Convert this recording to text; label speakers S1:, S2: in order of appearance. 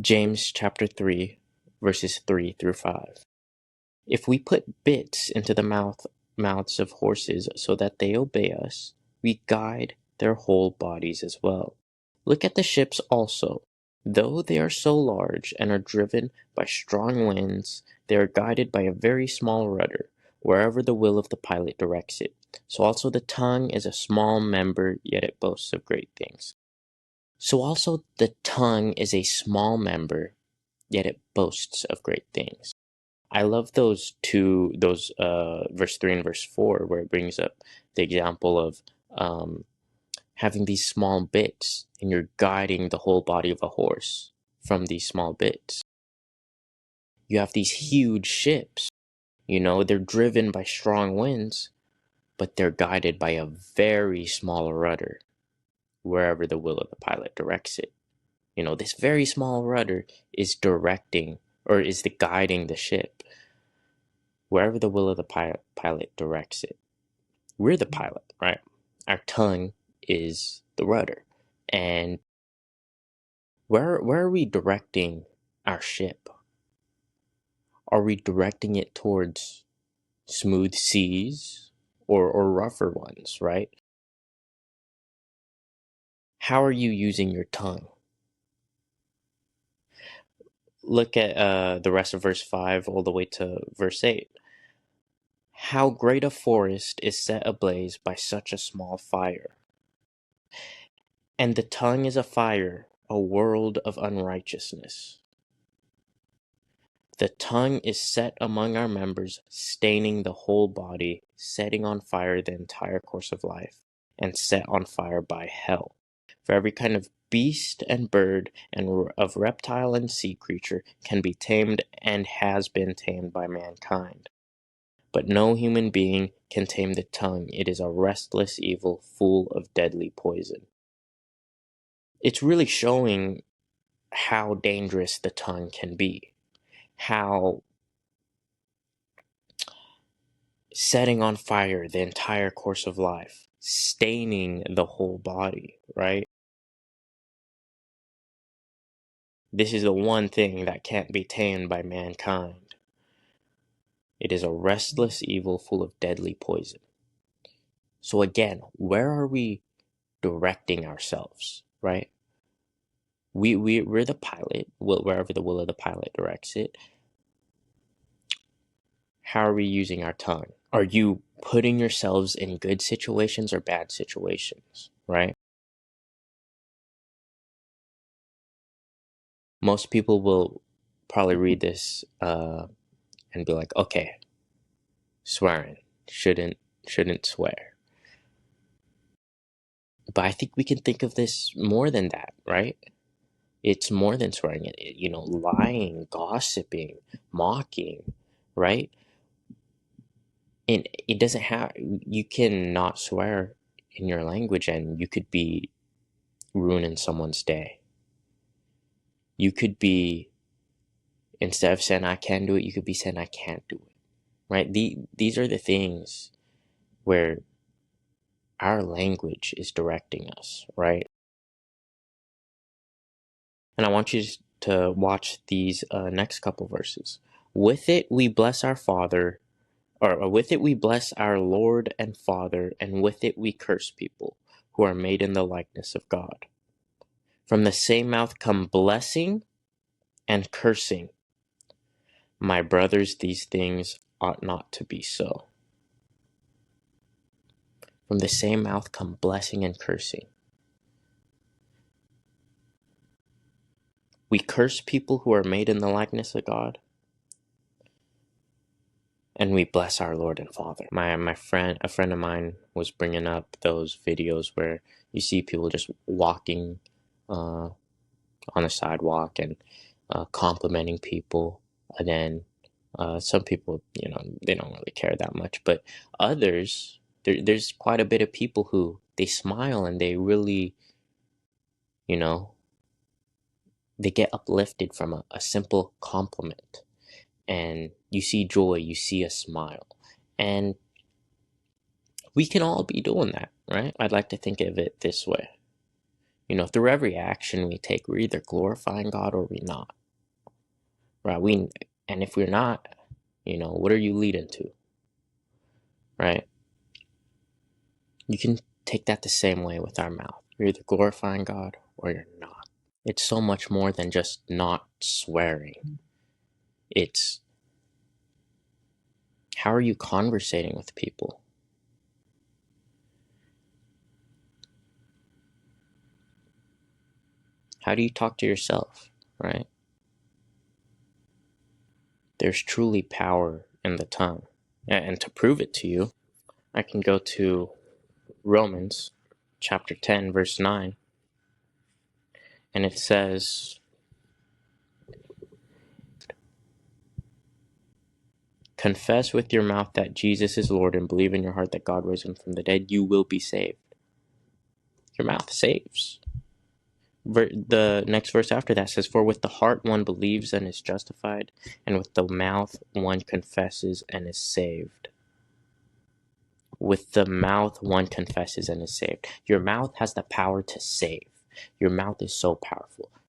S1: James chapter 3, verses 3 through 5. If we put bits into the mouths of horses so that they obey us, we guide their whole bodies as well. Look at the ships also. Though they are so large and are driven by strong winds, they are guided by a very small rudder, wherever the will of the pilot directs it. So also the tongue is a small member, yet it boasts of great things. So also the tongue is a small member, yet it boasts of great things. I love those verse 3 and verse 4, where it brings up the example of having these small bits, and you're guiding the whole body of a horse from these small bits. You have these huge ships, they're driven by strong winds, but they're guided by a very small rudder, wherever the will of the pilot directs it. This very small rudder is directing, or is guiding the ship wherever the will of the pilot directs it. We're the pilot, right? Our tongue is the rudder. And where are we directing our ship? Are we directing it towards smooth seas or rougher ones, right? How are you using your tongue? Look at the rest of verse 5 all the way to verse 8. How great a forest is set ablaze by such a small fire. And the tongue is a fire, a world of unrighteousness. The tongue is set among our members, staining the whole body, setting on fire the entire course of life, and set on fire by hell. For every kind of beast and bird and of reptile and sea creature can be tamed and has been tamed by mankind. But no human being can tame the tongue. It is a restless evil full of deadly poison. It's really showing how dangerous the tongue can be. How setting on fire the entire course of life, staining the whole body, right? This is the one thing that can't be tamed by mankind. It is a restless evil full of deadly poison. So again, where are we directing ourselves, right? We're the pilot, wherever the will of the pilot directs it. How are we using our tongue? Are you putting yourselves in good situations or bad situations, right? Most people will probably read this and be like, okay, swearing, shouldn't swear. But I think we can think of this more than that, right? It's more than swearing. Lying, gossiping, mocking, right? And it doesn't have, you cannot swear in your language and you could be ruining someone's day. You could be, instead of saying I can do it, you could be saying I can't do it, right? These are the things where our language is directing us, right? And I want you to watch these next couple verses. With it we bless our Father, or with it we bless our Lord and Father, and with it we curse people who are made in the likeness of God. From the same mouth come blessing and cursing. My brothers, these things ought not to be so. From the same mouth come blessing and cursing. We curse people who are made in the likeness of God, and we bless our Lord and Father. A friend of mine was bringing up those videos where you see people just walking on a sidewalk and complimenting people, and then some people, they don't really care that much, but others, there's quite a bit of people who they smile and they really, they get uplifted from a simple compliment. And you see joy, you see a smile. And we can all be doing that, right? I'd like to think of it this way. Through every action we take, we're either glorifying God or we're not. Right? And if we're not, what are you leading to? Right? You can take that the same way with our mouth. You're either glorifying God or you're not. It's so much more than just not swearing. It's how are you conversating with people? How do you talk to yourself, right? There's truly power in the tongue. And to prove it to you, I can go to Romans chapter 10, verse 9. And it says, confess with your mouth that Jesus is Lord and believe in your heart that God raised him from the dead, you will be saved. Your mouth saves. The next verse after that says, for with the heart one believes and is justified, and with the mouth one confesses and is saved. With the mouth one confesses and is saved. Your mouth has the power to save. Your mouth is so powerful.